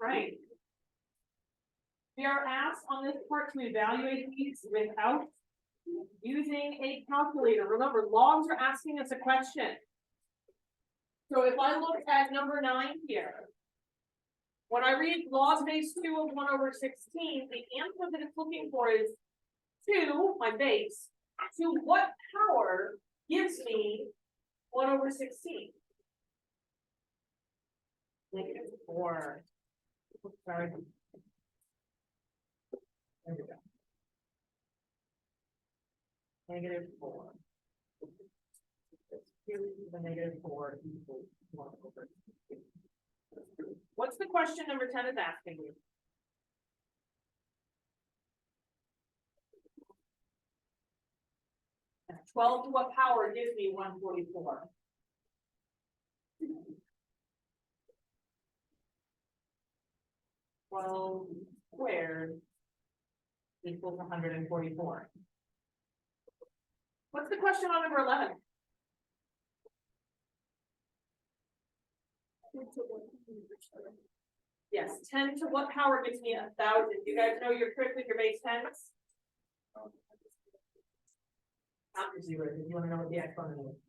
Right. We are asked on this part to evaluate these without using a calculator. Remember, logs are asking us a question. So if I look at number 9 here, when I read log base 2 of 1/16, the answer that it's looking for is 2, my base, to what power gives me 1/16? -4. Sorry. There we go. -4. 2 to the -4 equals 1/16. What's the question number 10 is asking you? That's 12 to what power gives me 144? Well, squared equals 144. What's the question on number 11? Yes, 10 to what power gives me 1,000? You guys know your trick with your base 10s? Count your zeros if you want to know what the exponent is.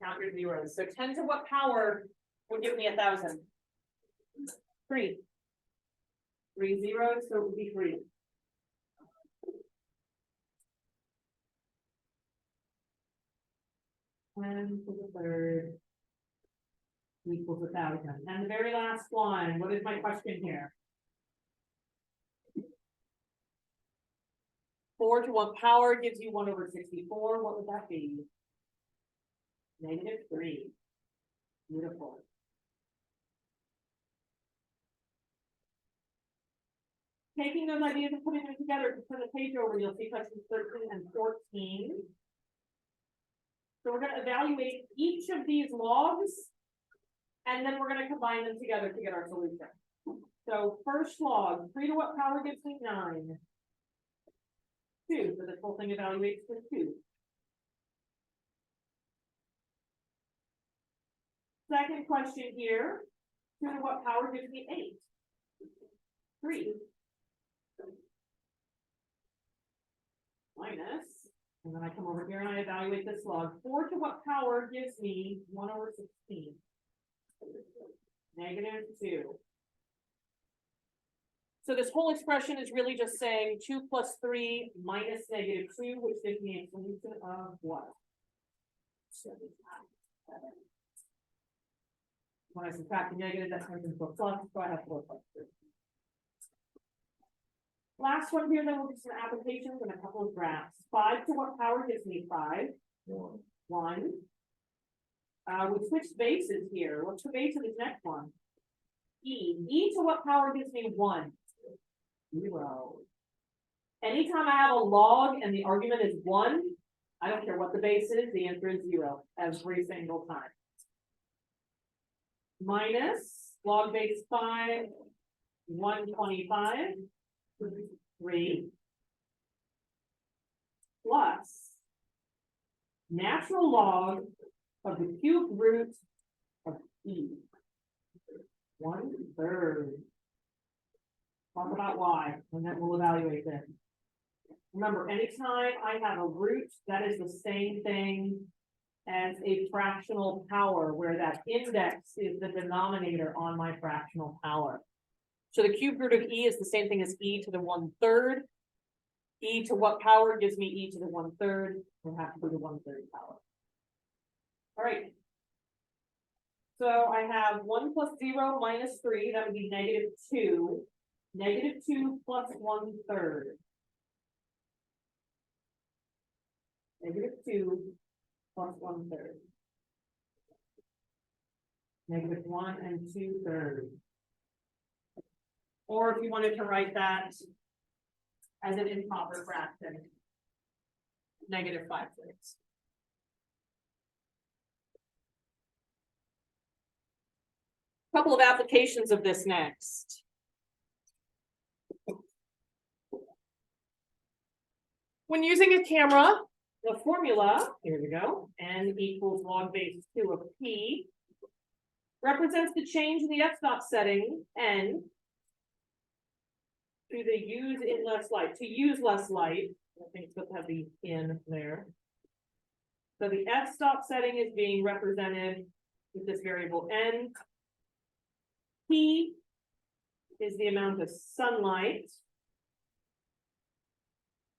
Count your zeros. So 10 to what power would give me 1,000? 3. 3 zeros, so it would be 3. And to the third equals 1,000. And the very last one, what is my question here? 4 to what power gives you 1/64? What would that be? -3. Beautiful. Taking those ideas and putting them together to turn the page over, you'll see questions 13 and 14. So we're going to evaluate each of these logs, and then we're going to combine them together to get our solution. So first log, 3 to what power gives me 9? 2, so this whole thing evaluates to 2. Second question here, 2 to what power gives me 8? 3. Minus, and then I come over here and I evaluate this log. 4 to what power gives me 1/16? -2. So this whole expression is really just saying 2 plus 3 minus -2, which gives me a solution of what? 7. When I subtract the negative, that turns into a plus, so I have 4 plus 3. Last one here, then we'll do some applications and a couple of graphs. 5 to what power gives me 5? 1. We switched bases here. What's the base of this next one? E. E to what power gives me 1? 0. Anytime I have a log and the argument is 1, I don't care what the base is, the answer is 0 every single time. Minus log base 5, 125. 3 plus natural log of the cubed root of E. 1/3. Talk about y, and then we'll evaluate this. Remember, anytime I have a root, that is the same thing as a fractional power, where that index is the denominator on my fractional power. So the cubed root of E is the same thing as E to the 1/3. E to what power gives me E to the 1/3? We'll have to do the 1/3 power. All right. So I have 1 plus 0 minus 3, that would be -2. -2 plus 1/3. -2 plus 1/3. -1 and 2/3. Or if you wanted to write that as an improper fraction, -5/3. Couple of applications of this next. When using a camera, the formula, here we go, n equals log base 2 of p, represents the change in the f-stop setting, n, to the use in less light, to use less light. I think it's supposed to have the in there. So the f-stop setting is being represented with this variable n. P is the amount of sunlight.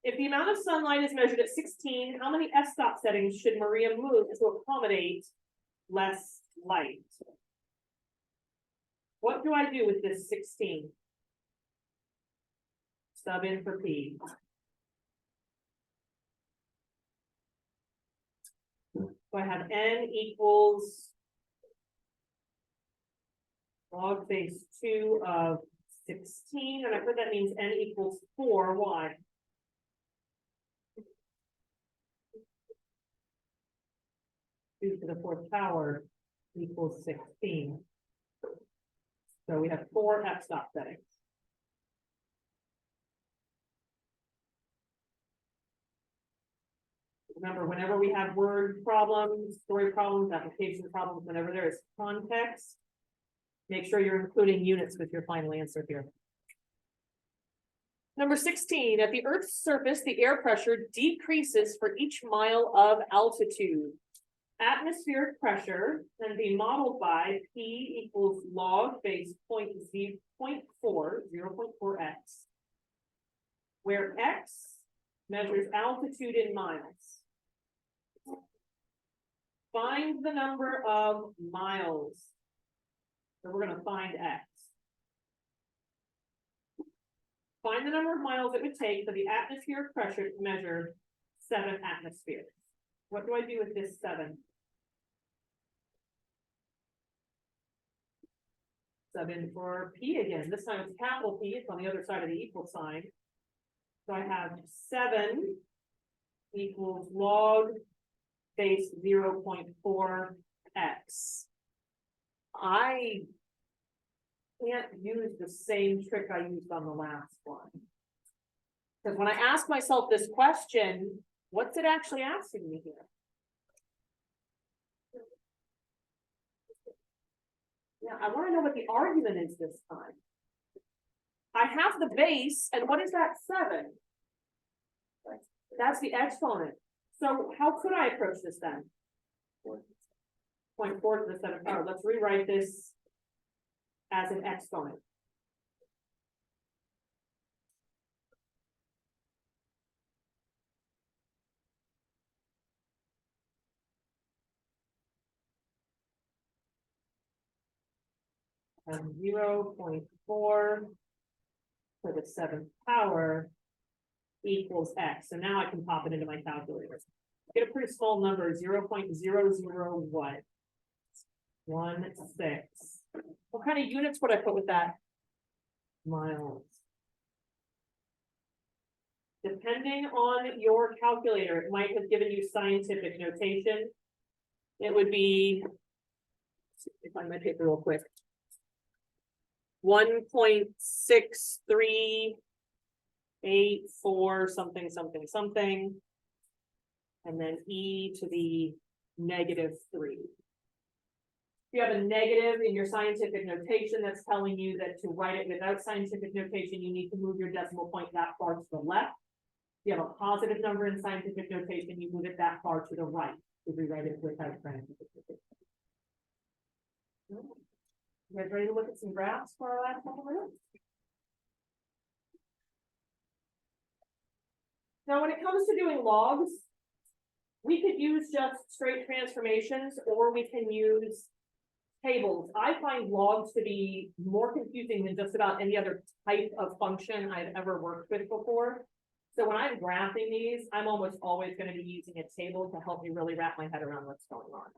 If the amount of sunlight is measured at 16, how many f-stop settings should Maria move to accommodate less light? What do I do with this 16? Sub in for P. So I have n equals log base 2 of 16, and I put that means n equals 4. Why? Two to the 4th power equals 16. So we have 4 f-stop settings. Remember, whenever we have word problems, story problems, application problems, whenever there is context, make sure you're including units with your final answer here. Number 16, at the Earth's surface, the air pressure decreases for each mile of altitude. Atmospheric pressure can be modeled by P equals log base 0.4x, where x measures altitude in miles. Find the number of miles. So we're going to find x. Find the number of miles it would take for the atmospheric pressure to measure 7 atmospheres. What do I do with this 7? Sub in for P again. This time it's capital P. It's on the other side of the equal sign. So I have 7 equals log base 0.4x. I can't use the same trick I used on the last one. Because when I ask myself this question, what's it actually asking me here? Yeah, I want to know what the argument is this time. I have the base, and what is that 7? That's the exponent. So how could I approach this then? 0.4 to the 7th power. Let's rewrite this as an exponent. And 0.4 to the 7th power equals x. So now I can pop it into my calculator. Get a pretty small number, 0.001. 16. What kind of units would I put with that? Miles. Depending on your calculator, it might have given you scientific notation. It would be, let's see if I find my paper real quick. 1.6384 something something something, and then e to the -3. If you have a negative in your scientific notation, that's telling you that to write it without scientific notation, you need to move your decimal point that far to the left. If you have a positive number in scientific notation, you move it that far to the right to rewrite it without scientific notation. You guys ready to look at some graphs for our last couple minutes? Now, when it comes to doing logs, we could use just straight transformations, or we can use tables. I find logs to be more confusing than just about any other type of function I've ever worked with before. So when I'm graphing these, I'm almost always going to be using a table to help me really wrap my head around what's going on.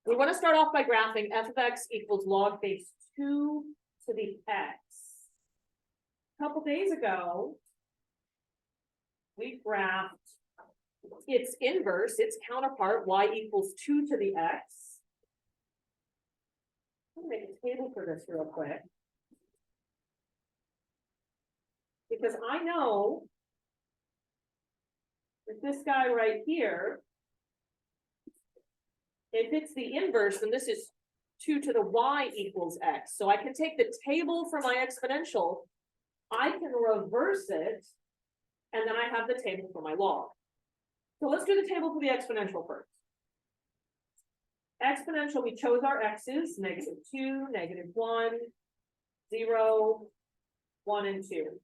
We want to start off by graphing f of x equals log base 2 to the x. A couple days ago, we graphed its inverse, its counterpart, y equals 2 to the x. I'm going to make a table for this real quick. Because I know that this guy right here, if it's the inverse, then this is 2 to the y equals x. So I can take the table for my exponential I can reverse it, and then I have the table for my log. So let's do the table for the exponential first. Exponential, we chose our x's, -2, -1, 0, 1, and 2.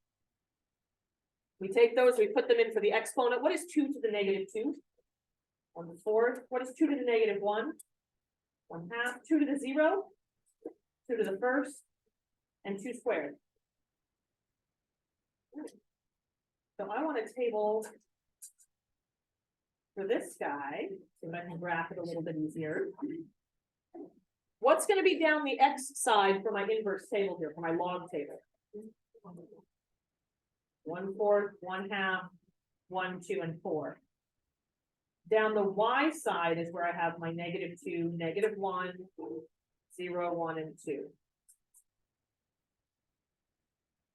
We take those, we put them in for the exponent. What is 2 to the -2? 1/4. What is 2 to the -1? 1/2. 2 to the 0, 2 to the first, and 2 squared. So I want a table for this guy, so that I can graph it a little bit easier. What's going to be down the x side for my inverse table here, for my log table? 1/4, 1/2, 1, 2, and 4. Down the y side is where I have my -2, -1, 0, 1, and 2.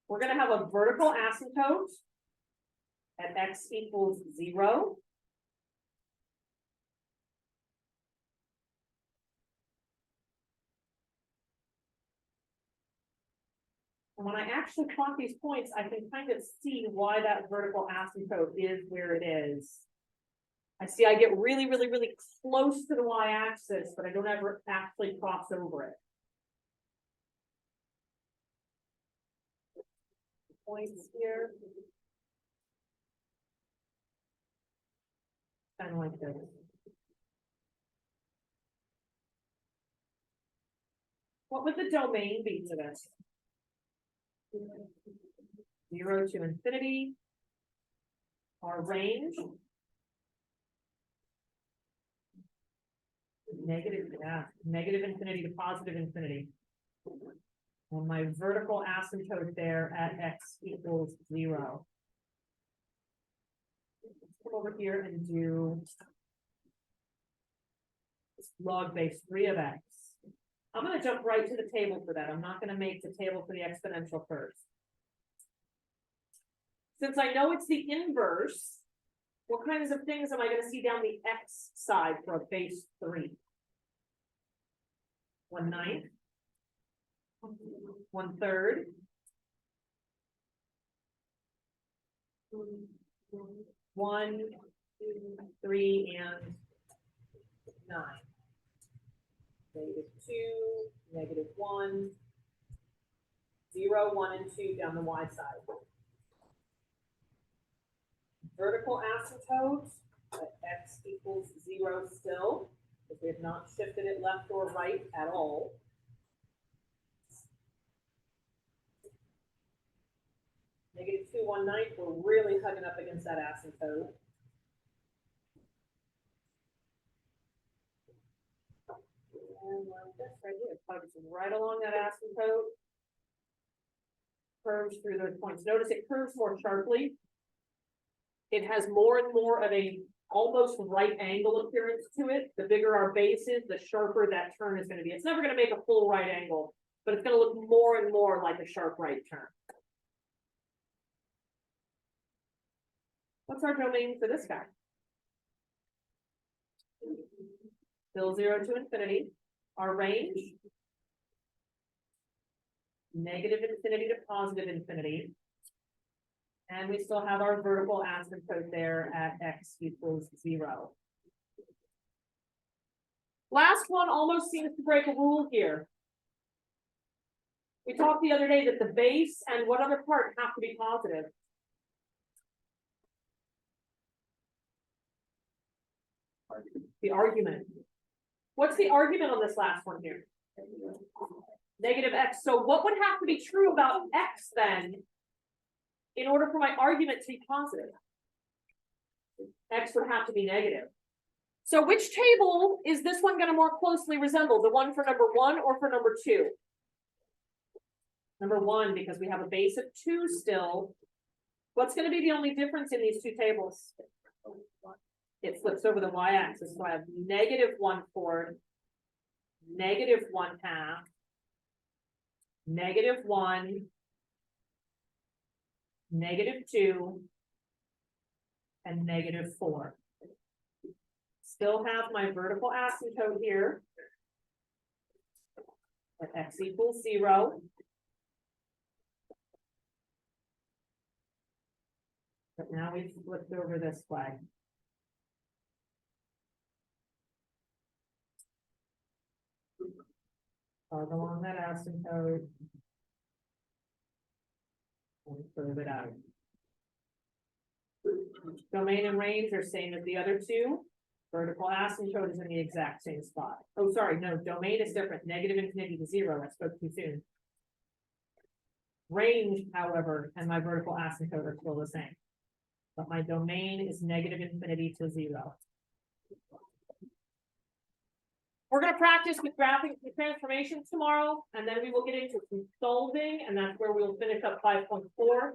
We're going to have a vertical asymptote at x equals 0. And when I actually plot these points, I can kind of see why that vertical asymptote is where it is. I see I get really, really, really close to the y-axis, but I don't ever actually cross over it. Points here. Kind of like this. What would the domain be to this? 0 to infinity. Our range. Negative infinity to positive infinity. And my vertical asymptote there at x equals 0. Let's come over here and do log base 3 of x. I'm going to jump right to the table for that. I'm not going to make the table for the exponential first. Since I know it's the inverse, what kinds of things am I going to see down the x side for a base 3? 1/9, 1/3, 1, 2, 3, and 9. -2, -1, 0, 1, and 2 down the y side. Vertical asymptote at x equals 0 still, because we have not shifted it left or right at all. -2, 1/9, we're really hugging up against that asymptote. And like this right here, hugs right along that asymptote. Curves through those points. Notice it curves more sharply. It has more and more of a almost right angle appearance to it. The bigger our base is, the sharper that turn is going to be. It's never going to make a full right angle, but it's going to look more and more like a sharp right turn. What's our domain for this guy? Still 0 to infinity. Our range, negative infinity to positive infinity. And we still have our vertical asymptote there at x equals 0. Last one almost seems to break a rule here. We talked the other day that the base and what other part have to be positive? The argument. What's the argument on this last one here? Negative x. So what would have to be true about x then in order for my argument to be positive? X would have to be negative. So which table is this one going to more closely resemble? The one for number 1 or for number 2? Number 1, because we have a base of 2 still. What's going to be the only difference in these two tables? It flips over the y-axis. So I have -1/4, -1/2, -1, -2, and -4. Still have my vertical asymptote here at x equals 0. But now we flipped over this way. Go along that asymptote. And prove it out. Domain and range are same as the other two. Vertical asymptote is in the exact same spot. Oh, sorry, no, domain is different, negative infinity to 0, I spoke too soon. Range, however, and my vertical asymptote are still the same. But my domain is negative infinity to 0. We're gonna practice with graphing the transformations tomorrow, and then we will get into some solving, and that's where we'll finish up 5.4.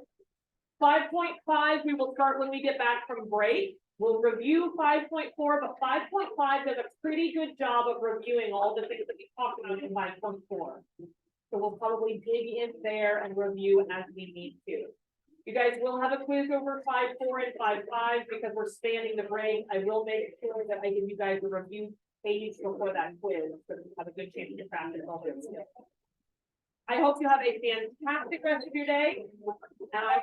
5.5, we will start when we get back from break. We'll review 5.4, but 5.5 does a pretty good job of reviewing all the things that we talked about in 5.4. So we'll probably dig in there and review as we need to. You guys will have a quiz over 5.4 and 5.5 because we're spanning the break. I will make sure that I give you guys a review page before that quiz, so you have a good chance to practice all this. I hope you have a fantastic rest of your day, and I